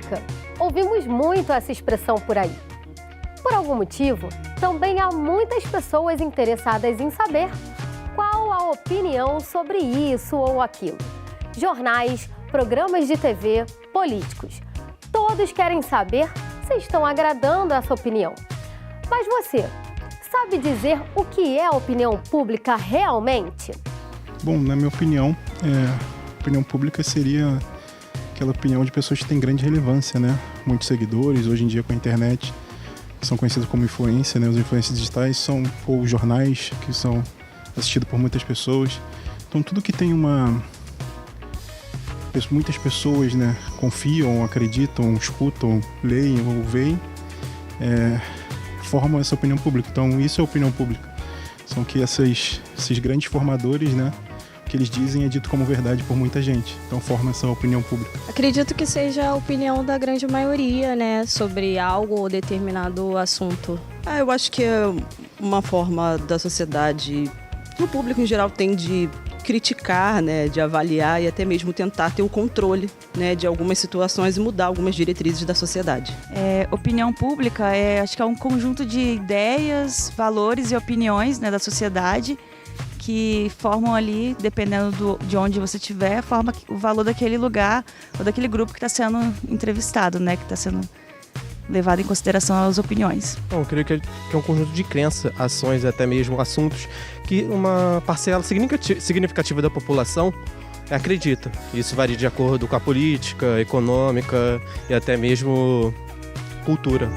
política? Ouvimos muito essa expressão por aí. Por algum motivo, também há muitas pessoas interessadas em saber qual a opinião sobre isso ou aquilo. Jornais, programas de TV, políticos. Todos querem saber se estão agradando essa opinião. Mas você sabe dizer o que é opinião pública realmente? Bom, na minha opinião, opinião pública seria aquela opinião de pessoas que têm grande relevância, né? Muitos seguidores, hoje em dia com a internet, que são conhecidos como influência, né? Os influencers digitais são ou jornais que são assistidos por muitas pessoas. Então tudo que tem muitas pessoas, né, confiam, acreditam, escutam, leem ou veem, formam essa opinião pública. Então isso é opinião pública. São que esses grandes formadores, né, o que eles dizem é dito como verdade por muita gente. Então forma essa opinião pública. Acredito que seja a opinião da grande maioria, né, sobre algo ou determinado assunto. Eu acho que é uma forma da sociedade, o público em geral tem de criticar, né, de avaliar e até mesmo tentar ter o controle, né, de algumas situações e mudar algumas diretrizes da sociedade. Opinião pública acho que é um conjunto de ideias, valores e opiniões, né, da sociedade que formam ali, dependendo de onde você estiver, forma o valor daquele lugar ou daquele grupo que está sendo entrevistado, né, que está sendo levado em consideração as opiniões. Bom, eu creio que é um conjunto de crenças, ações e até mesmo assuntos que uma parcela significativa da população acredita. Isso varia de acordo com a política, econômica e até mesmo cultura.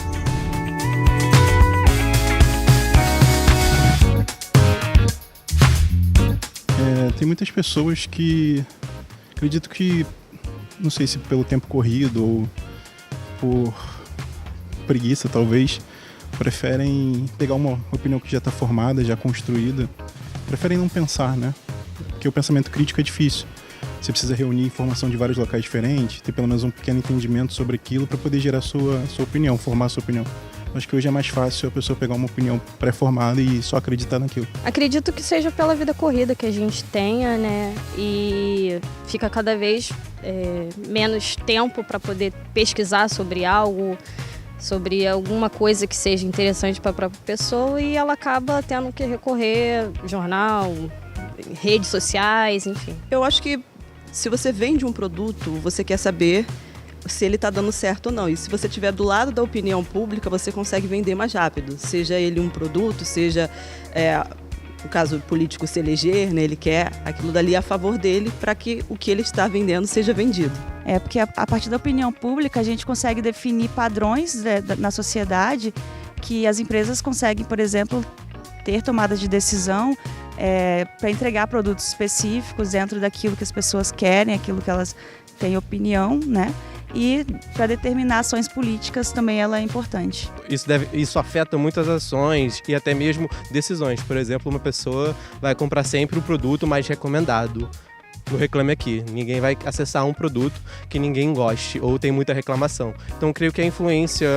Tem muitas pessoas que acredito que, não sei se pelo tempo corrido ou por preguiça talvez, preferem pegar uma opinião que já está formada, já construída, preferem não pensar, né? Porque o pensamento crítico é difícil. Você precisa reunir informação de vários locais diferentes, ter pelo menos um pequeno entendimento sobre aquilo para poder gerar sua opinião, formar sua opinião. Acho que hoje é mais fácil a pessoa pegar uma opinião pré-formada e só acreditar naquilo. Acredito que seja pela vida corrida que a gente tenha, né? E fica cada vez menos tempo para poder pesquisar sobre algo, sobre alguma coisa que seja interessante para a própria pessoa e ela acaba tendo que recorrer jornal, redes sociais, enfim. Eu acho que se você vende um produto, você quer saber se ele está dando certo ou não. E se você estiver do lado da opinião pública, você consegue vender mais rápido. Seja ele um produto, seja, no caso político, se eleger, né, ele quer aquilo dali a favor dele para que o que ele está vendendo seja vendido. Porque a partir da opinião pública a gente consegue definir padrões na sociedade que as empresas conseguem, por exemplo, ter tomadas de decisão para entregar produtos específicos dentro daquilo que as pessoas querem, aquilo que elas têm opinião, né? E para determinar ações políticas também ela é importante. Isso afeta muitas ações e até mesmo decisões. Por exemplo, uma pessoa vai comprar sempre o produto mais recomendado. No Reclame Aqui, ninguém vai acessar um produto que ninguém goste ou tem muita reclamação. Então, creio que a influência,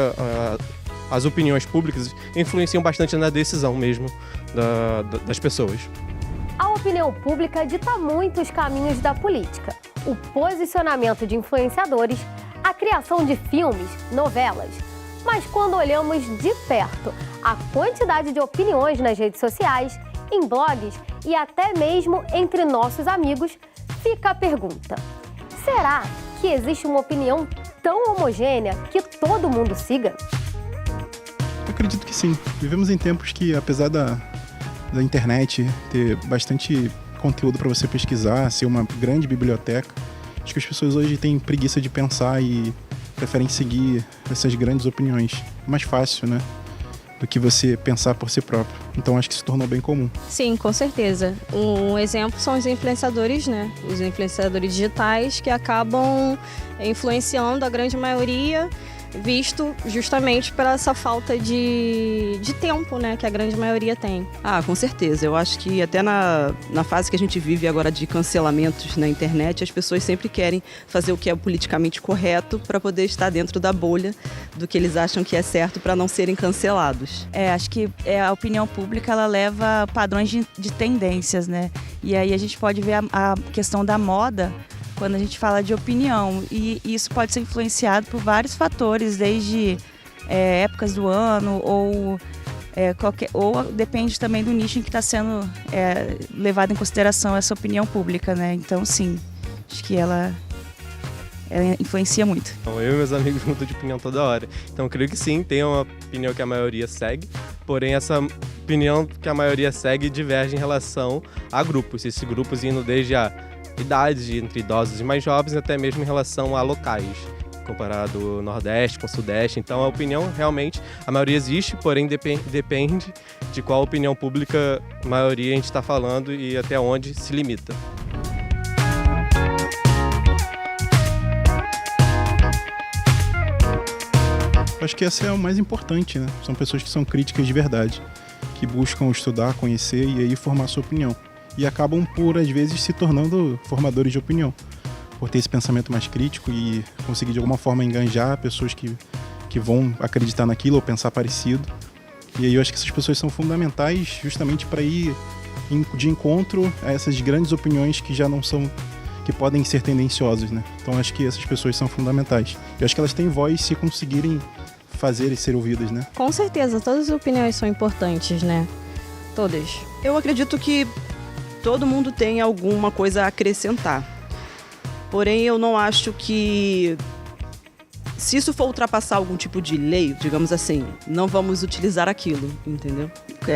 as opiniões públicas influenciam bastante na decisão mesmo das pessoas. A opinião pública dita muitos caminhos da política. O posicionamento de influenciadores, a criação de filmes, novelas. Mas quando olhamos de perto a quantidade de opiniões nas redes sociais, em blogs e até mesmo entre nossos amigos, fica a pergunta: será que existe uma opinião tão homogênea que todo mundo siga? Eu acredito que sim. Vivemos em tempos que, apesar da internet ter bastante conteúdo para você pesquisar, ser uma grande biblioteca, acho que as pessoas hoje têm preguiça de pensar e preferem seguir essas grandes opiniões. É mais fácil, né, do que você pensar por si próprio. Então acho que se tornou bem comum. Sim, com certeza. Um exemplo são os influenciadores, né? Os influenciadores digitais que acabam influenciando a grande maioria, visto justamente por essa falta de tempo, né, que a grande maioria tem. Com certeza. Eu acho que até na fase que a gente vive agora de cancelamentos na internet, as pessoas sempre querem fazer o que é politicamente correto para poder estar dentro da bolha do que eles acham que é certo para não serem cancelados. Acho que a opinião pública ela leva padrões de tendências, né? E aí a gente pode ver a questão da moda quando a gente fala de opinião. E isso pode ser influenciado por vários fatores, desde épocas do ano ou depende também do nicho em que está sendo levado em consideração essa opinião pública, né? Então, sim, acho que ela influencia muito. Então, eu e meus amigos mudam de opinião toda hora. Então, eu creio que sim, tem uma opinião que a maioria segue, porém essa opinião que a maioria segue diverge em relação a grupos. Esses grupos indo desde a idade, entre idosos e mais jovens, até mesmo em relação a locais, comparado Nordeste com Sudeste. Então, a opinião, realmente, a maioria existe, porém depende de qual opinião pública a maioria a gente está falando e até onde se limita. Acho que essa é o mais importante, né? São pessoas que são críticas de verdade, que buscam estudar, conhecer e aí formar sua opinião. E acabam por, às vezes, se tornando formadores de opinião, por ter esse pensamento mais crítico e conseguir, de alguma forma, enganjar pessoas que vão acreditar naquilo ou pensar parecido. E aí eu acho que essas pessoas são fundamentais justamente para ir de encontro a essas grandes opiniões que já não são, que podem ser tendenciosas, né? Então acho que essas pessoas são fundamentais. Eu acho que elas têm voz se conseguirem fazer e ser ouvidas, né? Com certeza, todas as opiniões são importantes, né? Todas. Eu acredito que todo mundo tem alguma coisa a acrescentar. Porém, eu não acho que, se isso for ultrapassar algum tipo de lei, digamos assim, não vamos utilizar aquilo, entendeu?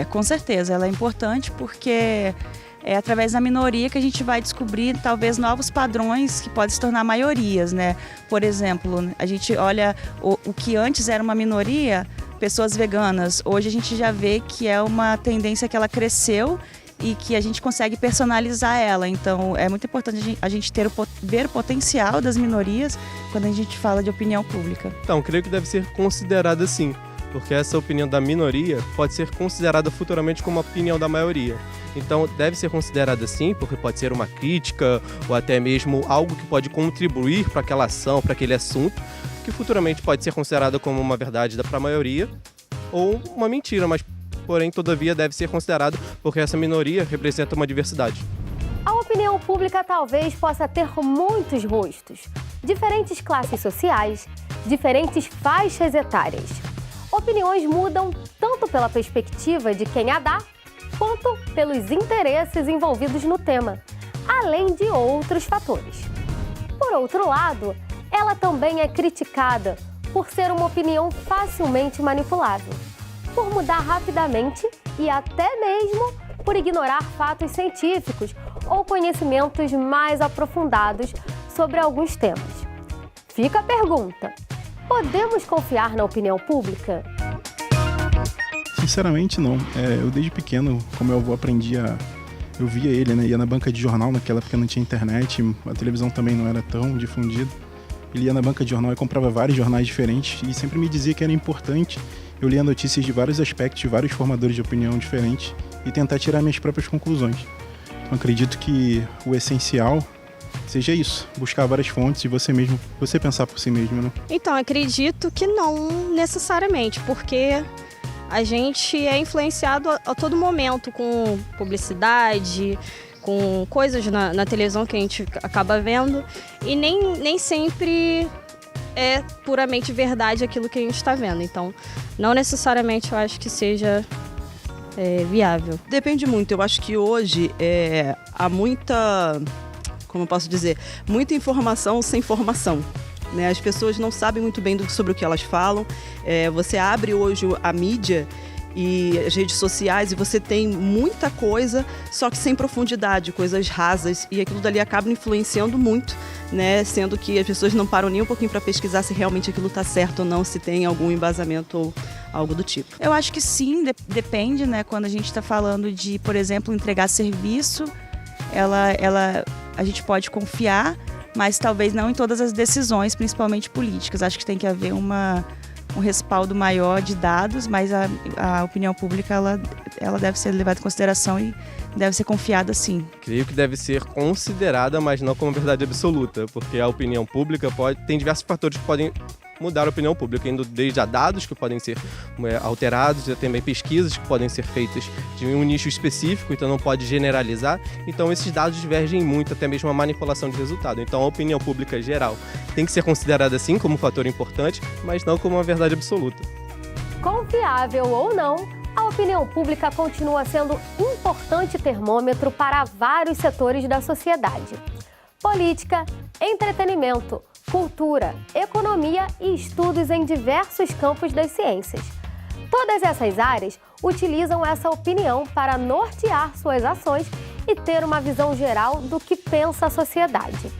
Com certeza, ela é importante porque é através da minoria que a gente vai descobrir talvez novos padrões que podem se tornar maiorias, né? Por exemplo, a gente olha o que antes era uma minoria, pessoas veganas, hoje a gente já vê que é uma tendência que ela cresceu e que a gente consegue personalizar ela. Então, é muito importante a gente ver o potencial das minorias quando a gente fala de opinião pública. Então, creio que deve ser considerada assim, porque essa opinião da minoria pode ser considerada futuramente como a opinião da maioria. Então, deve ser considerada assim, porque pode ser uma crítica ou até mesmo algo que pode contribuir para aquela ação, para aquele assunto, que futuramente pode ser considerada como uma verdade para a maioria ou uma mentira, mas porém, todavia, deve ser considerado porque essa minoria representa uma diversidade. A opinião pública talvez possa ter muitos rostos, diferentes classes sociais, diferentes faixas etárias. Opiniões mudam tanto pela perspectiva de quem a dá, quanto pelos interesses envolvidos no tema, além de outros fatores. Por outro lado, ela também é criticada por ser uma opinião facilmente manipulável, por mudar rapidamente e até mesmo por ignorar fatos científicos ou conhecimentos mais aprofundados sobre alguns temas. Fica a pergunta: podemos confiar na opinião pública? Sinceramente, não. Eu desde pequeno, como meu avô eu via ele, né? Ia na banca de jornal, naquela época não tinha internet, a televisão também não era tão difundida. Ele ia na banca de jornal e comprava vários jornais diferentes e sempre me dizia que era importante eu ler notícias de vários aspectos, de vários formadores de opinião diferentes e tentar tirar minhas próprias conclusões. Então, acredito que o essencial seja isso, buscar várias fontes e você pensar por si mesmo, né? Então, acredito que não necessariamente, porque a gente é influenciado a todo momento com publicidade, com coisas na televisão que a gente acaba vendo e nem sempre é puramente verdade aquilo que a gente está vendo. Então, não necessariamente eu acho que seja viável. Depende muito. Eu acho que hoje há muita, como eu posso dizer, muita informação sem formação. Né? As pessoas não sabem muito bem sobre o que elas falam. Você abre hoje a mídia e as redes sociais e você tem muita coisa, só que sem profundidade, coisas rasas, e aquilo dali acaba influenciando muito, né? Sendo que as pessoas não param nem um pouquinho para pesquisar se realmente aquilo está certo ou não, se tem algum embasamento ou algo do tipo. Eu acho que sim, depende, né? Quando a gente está falando de, por exemplo, entregar serviço, a gente pode confiar, mas talvez não em todas as decisões, principalmente políticas. Acho que tem que haver um respaldo maior de dados, mas a opinião pública ela deve ser levada em consideração e deve ser confiada sim. Creio que deve ser considerada, mas não como verdade absoluta, porque a opinião pública tem diversos fatores que podem mudar a opinião pública, indo desde a dados que podem ser alterados, e também pesquisas que podem ser feitas de um nicho específico, então não pode generalizar. Então esses dados divergem muito, até mesmo a manipulação de resultado. Então a opinião pública geral tem que ser considerada sim como um fator importante, mas não como uma verdade absoluta. Confiável ou não, a opinião pública continua sendo importante termômetro para vários setores da sociedade. Política, entretenimento, cultura, economia e estudos em diversos campos das ciências. Todas essas áreas utilizam essa opinião para nortear suas ações e ter uma visão geral do que pensa a sociedade.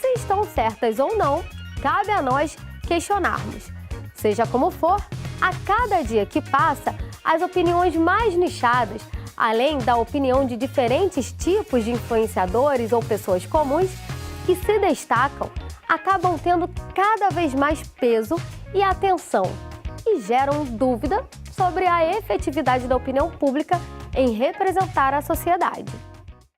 Se estão certas ou não, cabe a nós questionarmos. Seja como for, a cada dia que passa, as opiniões mais nichadas, além da opinião de diferentes tipos de influenciadores ou pessoas comuns que se destacam, acabam tendo cada vez mais peso e atenção e geram dúvida sobre a efetividade da opinião pública em representar a sociedade.